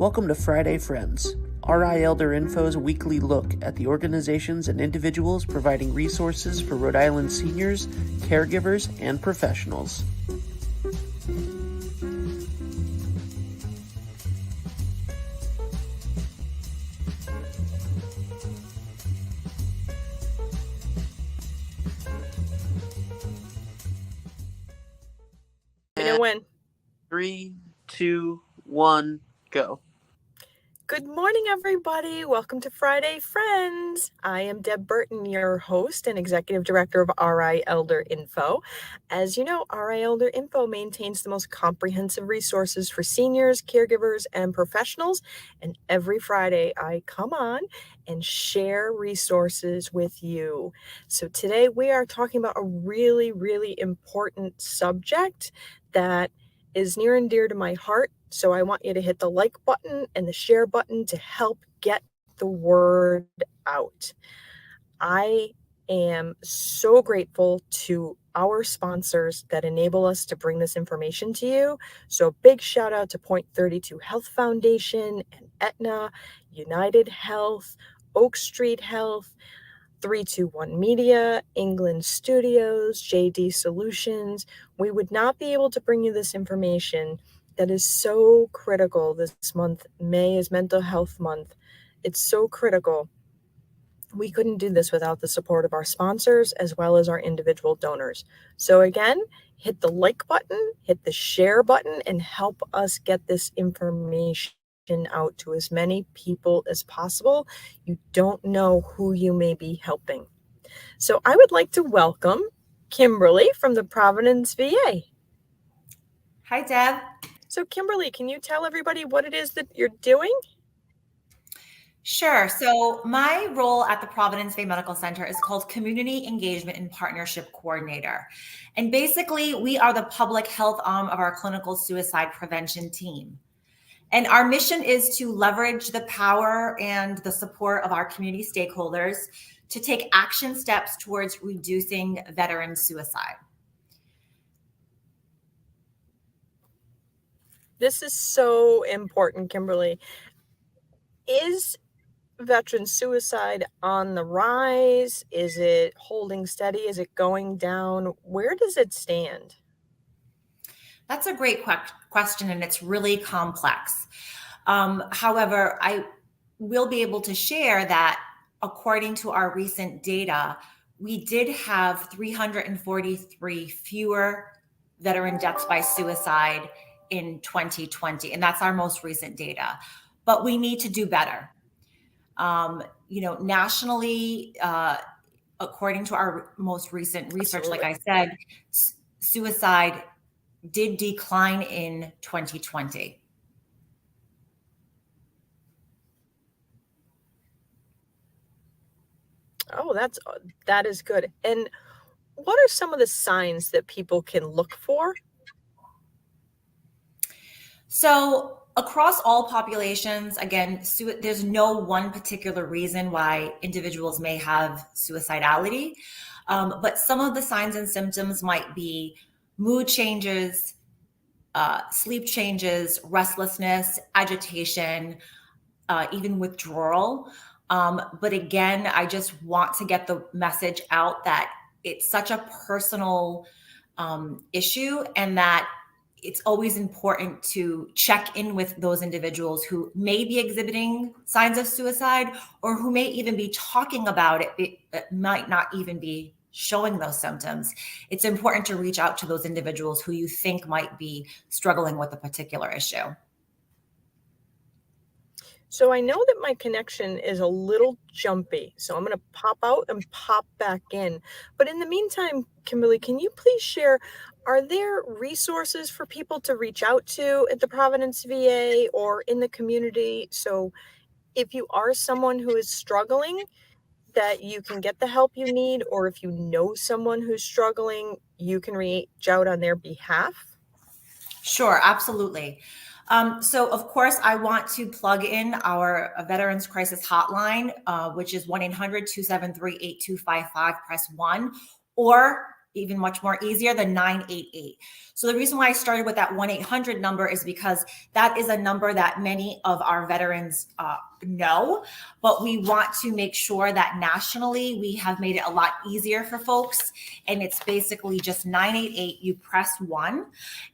Welcome to Friday Friends, RI Elder Info's weekly look at the organizations and individuals providing resources for Rhode Island seniors, caregivers, and professionals. When 3, 2, 1, go. Good morning, everybody. Welcome to Friday Friends. I am Deb Burton, your host and Executive Director of RI Elder Info. As you know, RI Elder Info maintains the most comprehensive resources for seniors, caregivers, and professionals. And every Friday, I come on and share resources with you. So today we are talking about a really, really important subject that is near and dear to my heart. So I want you to hit the like button and the share button to help get the word out. I am so grateful to our sponsors that enable us to bring this information to you. So big shout out to Point 32 Health Foundation and Aetna, United Health, Oak Street Health, 321 Media, England Studios, JD Solutions. We would not be able to bring you this information that is so critical this month. May is Mental Health Month. It's so critical. We couldn't do this without the support of our sponsors as well as our individual donors. So again, hit the like button, hit the share button, and help us get this information out to as many people as possible. You don't know who you may be helping. So I would like to welcome Kimberly from the Providence VA. Hi, Deb. So Kimberly, can you tell everybody what it is that you're doing? Sure. So my role at the Providence VA Medical Center is called Community Engagement and Partnership Coordinator. And basically, we are the public health arm of our clinical suicide prevention team. And our mission is to leverage the power and the support of our community stakeholders to take action steps towards reducing veteran suicide. This is so important, Kimberly. Is veteran suicide on the rise? Is it holding steady? Is it going down? Where does it stand? That's a great question, and it's really complex. However, I will be able to share that according to our recent data, we did have 343 fewer veteran deaths by suicide in 2020, and that's our most recent data. But we need to do better. Nationally, according to our most recent research, Absolutely. like I said, suicide did decline in 2020. Oh, that is good. And what are some of the signs that people can look for? So across all populations, again, there's no one particular reason why individuals may have suicidality, but some of the signs and symptoms might be mood changes, sleep changes, restlessness, agitation, even withdrawal. But again, I just want to get the message out that it's such a personal issue, and that it's always important to check in with those individuals who may be exhibiting signs of suicide or who may even be talking about it, but might not even be showing those symptoms. It's important to reach out to those individuals who you think might be struggling with a particular issue. So I know that my connection is a little jumpy, so I'm going to pop out and pop back in. But in the meantime, Kimberly, can you please share, are there resources for people to reach out to at the Providence VA or in the community? So if you are someone who is struggling, that you can get the help you need, or if you know someone who's struggling, you can reach out on their behalf? Sure, absolutely. So of course, I want to plug in our Veterans Crisis Hotline, which is 1-800-273-8255, press 1, or even much more easier, the 988. So the reason why I started with that 1-800 number is because that is a number that many of our veterans know, but we want to make sure that nationally we have made it a lot easier for folks. And it's basically just 988, you press 1,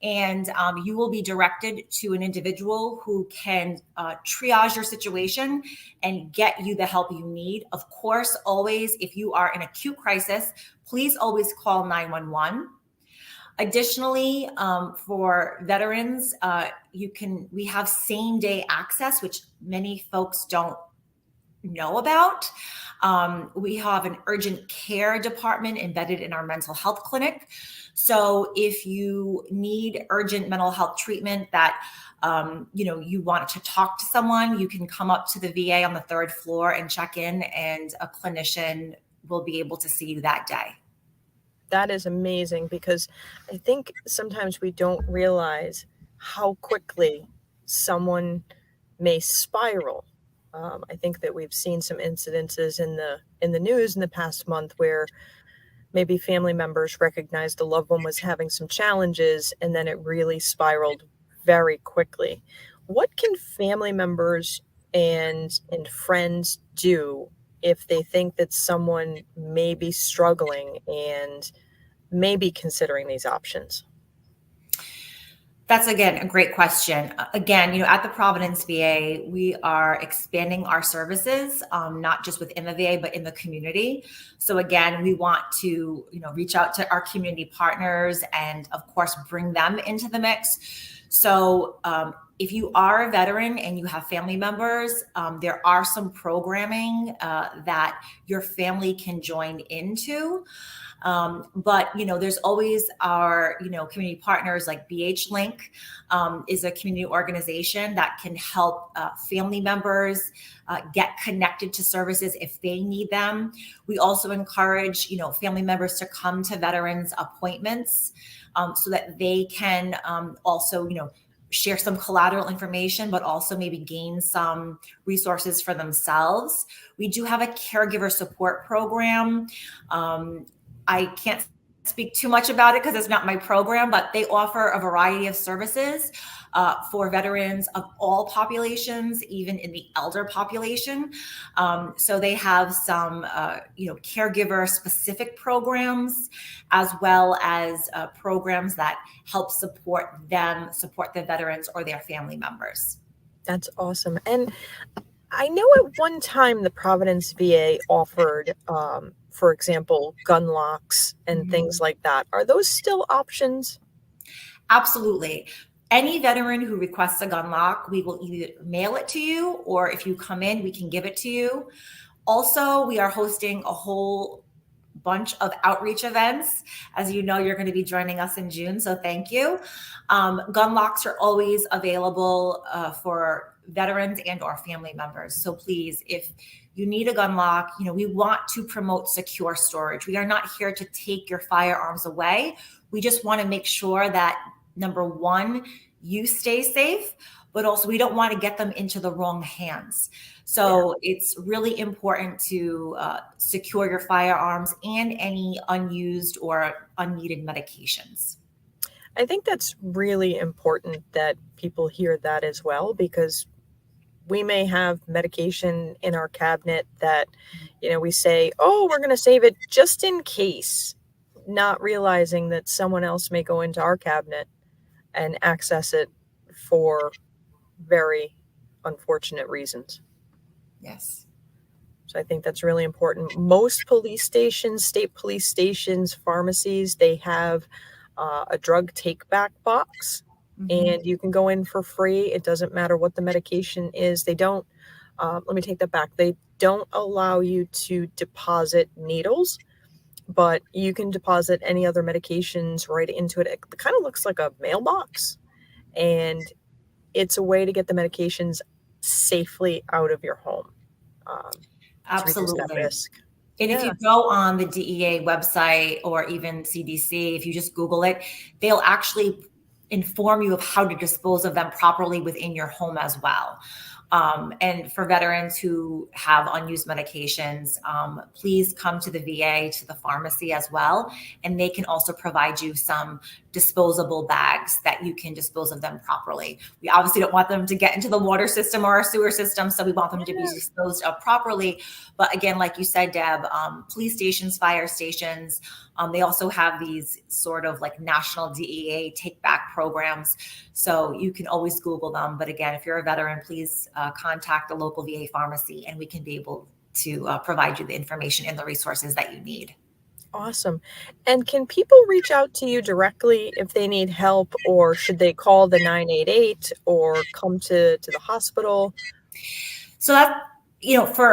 and you will be directed to an individual who can triage your situation and get you the help you need. Of course, always, if you are in acute crisis, please always call 911. Additionally, for veterans, we have same day access, which many folks don't know about. We have an urgent care department embedded in our mental health clinic. So if you need urgent mental health treatment that you want to talk to someone, you can come up to the VA on the 3rd floor and check in, and a clinician will be able to see you that day. That is amazing, because I think sometimes we don't realize how quickly someone may spiral. I think that we've seen some incidences in the news in the past month where maybe family members recognized a loved one was having some challenges, and then it really spiraled very quickly. What can family members and friends do if they think that someone may be struggling and may be considering these options? That's, again, a great question. Again, at the Providence VA, we are expanding our services, not just within the VA, but in the community. So again, we want to, reach out to our community partners and, of course, bring them into the mix. So if you are a veteran and you have family members, there are some programming that your family can join into. But there's always our, community partners like BH Link is a community organization that can help family members get connected to services if they need them. We also encourage, family members to come to veterans appointments so that they can also, share some collateral information, but also maybe gain some resources for themselves. We do have a caregiver support program. I can't speak too much about it because it's not my program, but they offer a variety of services for veterans of all populations, even in the elder population. So they have some, caregiver specific programs, as well as programs that help support the veterans or their family members. That's awesome. And I know at one time the Providence VA offered, for example, gun locks and things like that. Are those still options? Absolutely. Any veteran who requests a gun lock, we will either mail it to you, or if you come in, we can give it to you. Also, we are hosting a whole bunch of outreach events. As you know, you're going to be joining us in June, so thank you. Gun locks are always available for veterans and or family members. So please, if you need a gun lock, we want to promote secure storage. We are not here to take your firearms away. We just want to make sure that, number one, you stay safe, but also we don't want to get them into the wrong hands. So it's really important to secure your firearms and any unused or unneeded medications. I think that's really important that people hear that as well, because we may have medication in our cabinet that, we say, oh, we're going to save it just in case, not realizing that someone else may go into our cabinet and access it for very unfortunate reasons. Yes. So I think that's really important. Most police stations, state police stations, pharmacies, they have a drug take back box, and you can go in for free. It doesn't matter what the medication is. They don't, let me take that back. They don't allow you to deposit needles, but you can deposit any other medications right into it. It kind of looks like a mailbox, and it's a way to get the medications safely out of your home. Absolutely. Risk. And if you go on the DEA website or even CDC, if you just Google it, they'll actually inform you of how to dispose of them properly within your home as well. And for veterans who have unused medications, please come to the VA, to the pharmacy as well. And they can also provide you some disposable bags that you can dispose of them properly. We obviously don't want them to get into the water system or our sewer system, so we want them to be disposed of properly. But again, like you said, Deb, police stations, fire stations, they also have these sort of like national DEA take back programs. So you can always Google them. But again, if you're a veteran, please contact the local VA pharmacy and we can be able to provide you the information and the resources that you need. Awesome. And can people reach out to you directly if they need help, or should they call the 988 or come to the hospital? So that,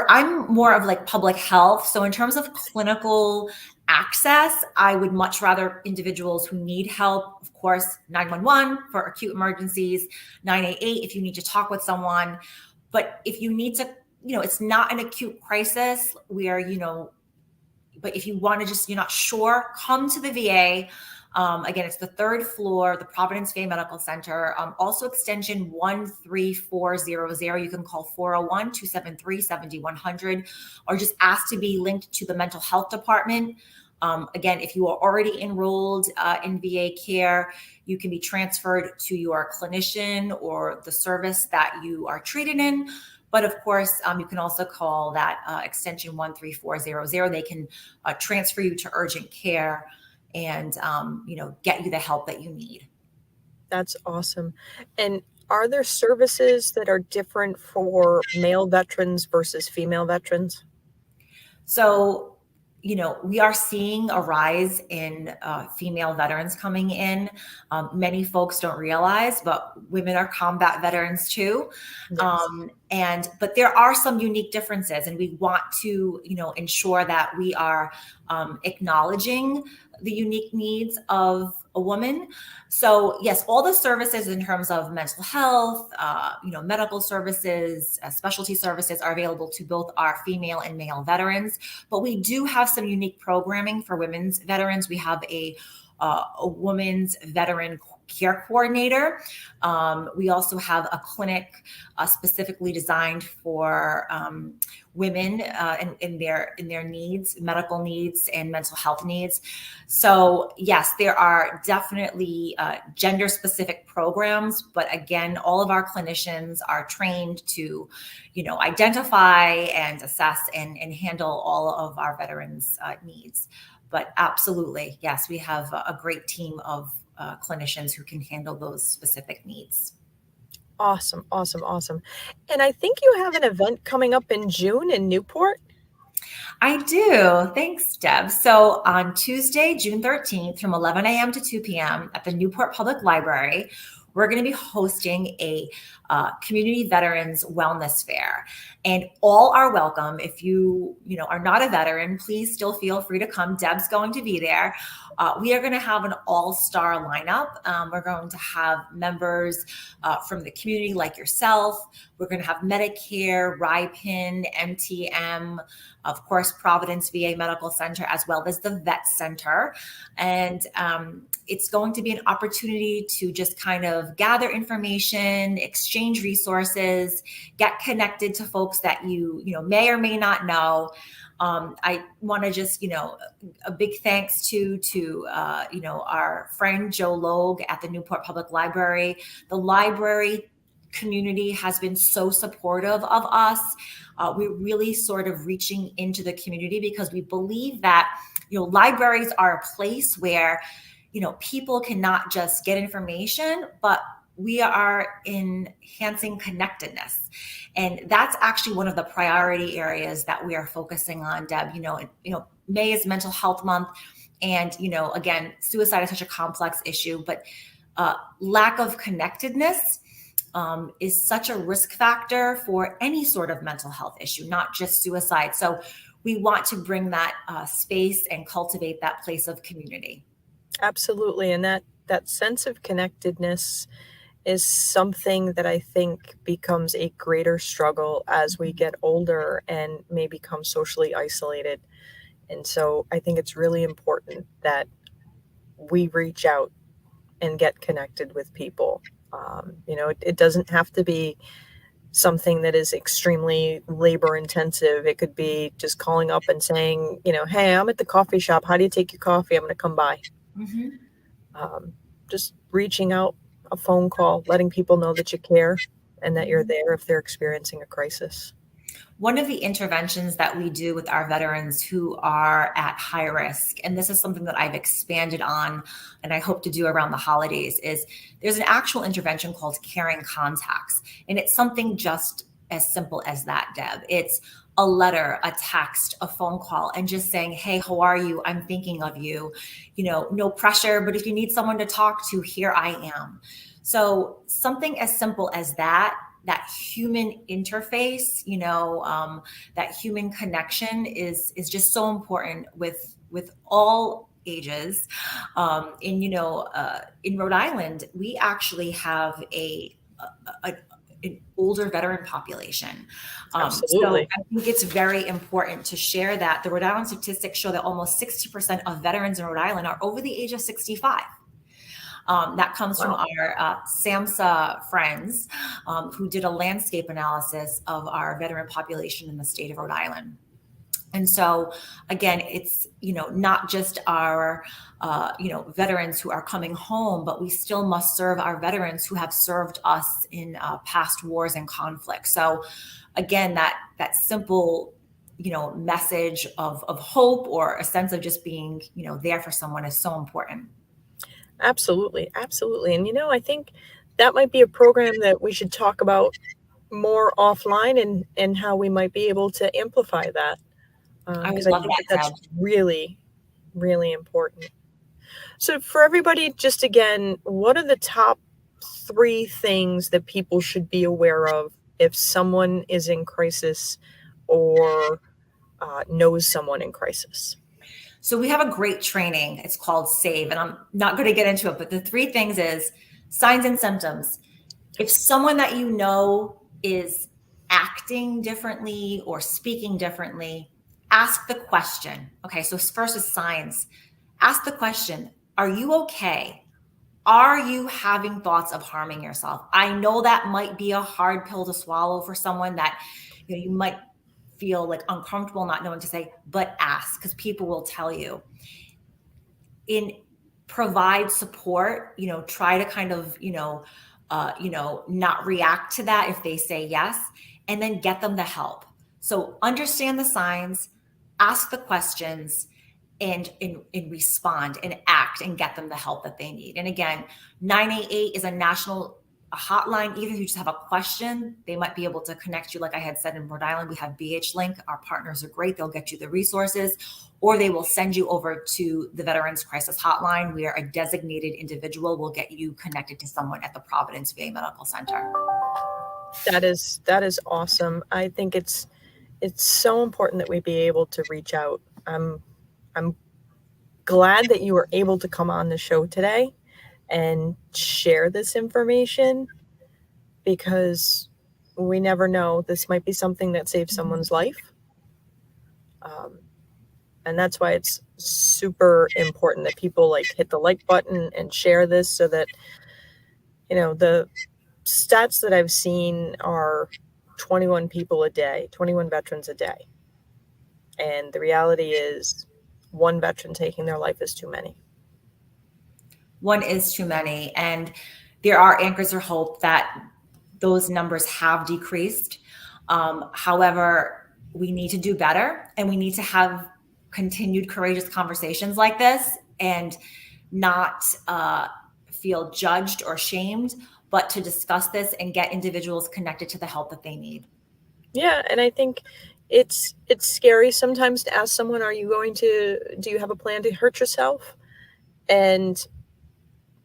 I'm more of like public health. So in terms of clinical access, I would much rather individuals who need help, of course, 911 for acute emergencies, 988 if you need to talk with someone. But if you need to, it's not an acute crisis where, but if you want to you're not sure, come to the VA. Again, it's the third floor, the Providence VA Medical Center. Also extension 13400. You can call 401-273-7100 or just ask to be linked to the mental health department. Again, if you are already enrolled in VA care, you can be transferred to your clinician or the service that you are treated in. But of course, you can also call that extension 13400. They can transfer you to urgent care and, get you the help that you need. That's awesome. And are there services that are different for male veterans versus female veterans? So, we are seeing a rise in female veterans coming in. Many folks don't realize, but women are combat veterans too. Yes. But there are some unique differences, and we want to, ensure that we are acknowledging the unique needs of a woman. So yes, all the services in terms of mental health, medical services, specialty services are available to both our female and male veterans. But we do have some unique programming for women's veterans. We have a women's veteran care coordinator. We also have a clinic specifically designed for women in their needs, medical needs and mental health needs. So yes, there are definitely gender specific programs, but again, all of our clinicians are trained to, identify and assess and handle all of our veterans' needs. But absolutely, yes, we have a great team of clinicians who can handle those specific needs. Awesome. And I think you have an event coming up in June in Newport. I do. Thanks, Deb. So on Tuesday, June 13th, from 11 a.m. to 2 p.m. at the Newport Public Library, we're going to be hosting a community veterans wellness fair, and all are welcome. If you are not a veteran, please still feel free to come. Deb's going to be there. We are going to have an all-star lineup. We're going to have members from the community like yourself. We're going to have Medicare, RIPIN, MTM, of course, Providence VA Medical Center, as well as the Vet Center. And it's going to be an opportunity to just kind of gather information, exchange resources, get connected to folks that you may or may not know. I want to just, a big thanks to our friend Joe Logue at the Newport Public Library. The library community has been so supportive of us. We're really sort of reaching into the community because we believe that, libraries are a place where, people can not just get information, but we are enhancing connectedness. And that's actually one of the priority areas that we are focusing on, Deb. May is Mental Health Month. And, again, suicide is such a complex issue, but lack of connectedness is such a risk factor for any sort of mental health issue, not just suicide. So we want to bring that space and cultivate that place of community. Absolutely. And that sense of connectedness is something that I think becomes a greater struggle as we get older and may become socially isolated. And so I think it's really important that we reach out and get connected with people. It doesn't have to be something that is extremely labor intensive. It could be just calling up and saying, hey, I'm at the coffee shop. How do you take your coffee? I'm going to come by. Just reaching out, a phone call, letting people know that you care and that you're there if they're experiencing a crisis. One of the interventions that we do with our veterans who are at high risk, and this is something that I've expanded on and I hope to do around the holidays, is there's an actual intervention called caring contacts. And it's something just as simple as that, Deb. It's a letter, a text, a phone call, and just saying, hey, how are you? I'm thinking of you. No pressure, but if you need someone to talk to, here I am. So something as simple as that human interface, that human connection is just so important with all ages. In Rhode Island, we actually have an older veteran population. Absolutely. So I think it's very important to share that. The Rhode Island statistics show that almost 60% of veterans in Rhode Island are over the age of 65. That comes from our SAMHSA friends who did a landscape analysis of our veteran population in the state of Rhode Island. And so, again, it's, not just our, veterans who are coming home, but we still must serve our veterans who have served us in past wars and conflicts. So, again, that simple, message of hope or a sense of just being, there for someone is so important. Absolutely. Absolutely. And, I think that might be a program that we should talk about more offline and how we might be able to amplify that. Because I think that's really, really important. So for everybody, just again, what are the top 3 things that people should be aware of if someone is in crisis or knows someone in crisis? So we have a great training. It's called SAVE, and I'm not going to get into it, but the 3 things is signs and symptoms. If someone that you know is acting differently or speaking differently, ask the question. Okay, so first is signs. Ask the question, are you okay? Are you having thoughts of harming yourself? I know that might be a hard pill to swallow for someone that you might feel like uncomfortable not knowing to say, but ask, because people will tell you. Provide support, try to kind of, not react to that if they say yes, and then get them the help. So understand the signs, ask the questions, and respond and act and get them the help that they need. And again, 988 is a national hotline. Even if you just have a question, they might be able to connect you. Like I had said, in Rhode Island, we have BH Link. Our partners are great. They'll get you the resources, or they will send you over to the Veterans Crisis Hotline, where a designated individual will get you connected to someone at the Providence VA Medical Center. That is awesome. I think it's so important that we be able to reach out. I'm glad that you were able to come on the show today and share this information, because we never know. This might be something that saves someone's life. And that's why it's super important that people hit the like button and share this, so that, the stats that I've seen are 21 people a day, 21 veterans a day. And the reality is, one veteran taking their life is too many. One is too many. And there are anchors of hope that those numbers have decreased. However, we need to do better, and we need to have continued courageous conversations like this, and not feel judged or shamed, but to discuss this and get individuals connected to the help that they need. Yeah. And I think it's scary sometimes to ask someone, do you have a plan to hurt yourself? And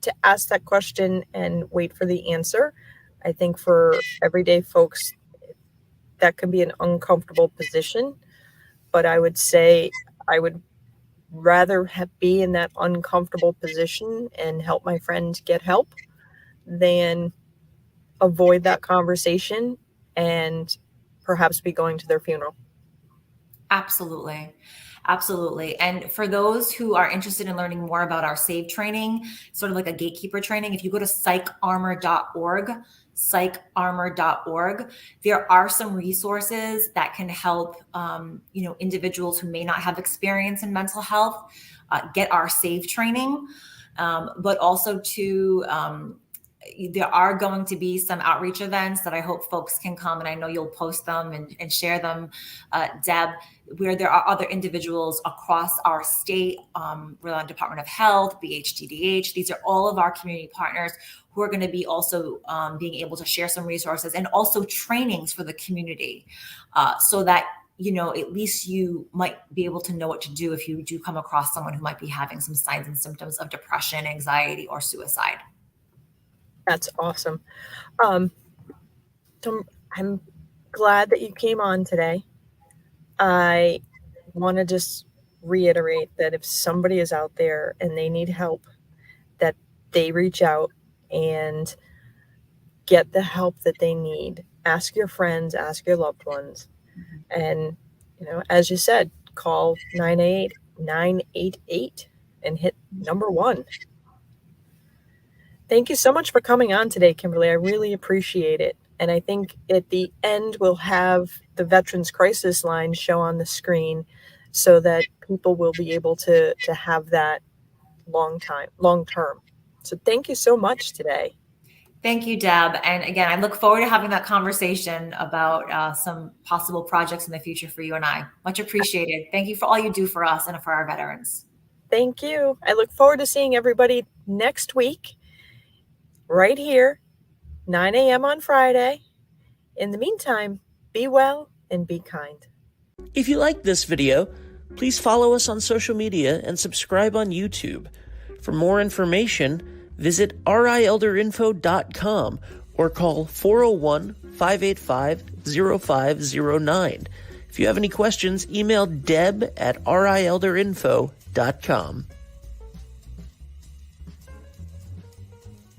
to ask that question and wait for the answer. I think for everyday folks, that can be an uncomfortable position, but I would say I would rather be in that uncomfortable position and help my friend get help than avoid that conversation and perhaps be going to their funeral. Absolutely. Absolutely. And for those who are interested in learning more about our SAVE training, sort of like a gatekeeper training, if you go to psycharmor.org, there are some resources that can help, individuals who may not have experience in mental health get our SAVE training, but also there are going to be some outreach events that I hope folks can come, and I know you'll post them and share them, Deb, where there are other individuals across our state, Rhode Island Department of Health, BHTDH. These are all of our community partners who are going to be also being able to share some resources and also trainings for the community, so that at least you might be able to know what to do if you do come across someone who might be having some signs and symptoms of depression, anxiety, or suicide. That's awesome. So I'm glad that you came on today. I want to just reiterate that if somebody is out there and they need help, that they reach out and get the help that they need. Ask your friends, ask your loved ones. And, as you said, call 988 and hit number 1. Thank you so much for coming on today, Kimberly. I really appreciate it. And I think at the end, we'll have the Veterans Crisis Line show on the screen so that people will be able to have that long term. So thank you so much today. Thank you, Deb. And again, I look forward to having that conversation about some possible projects in the future for you and I. Much appreciated. Thank you for all you do for us and for our veterans. Thank you. I look forward to seeing everybody next week. Right here, 9 a.m. on Friday. In the meantime, be well and be kind. If you liked this video, please follow us on social media and subscribe on YouTube. For more information, visit rielderinfo.com or call 401-585-0509. If you have any questions, email deb@rielderinfo.com.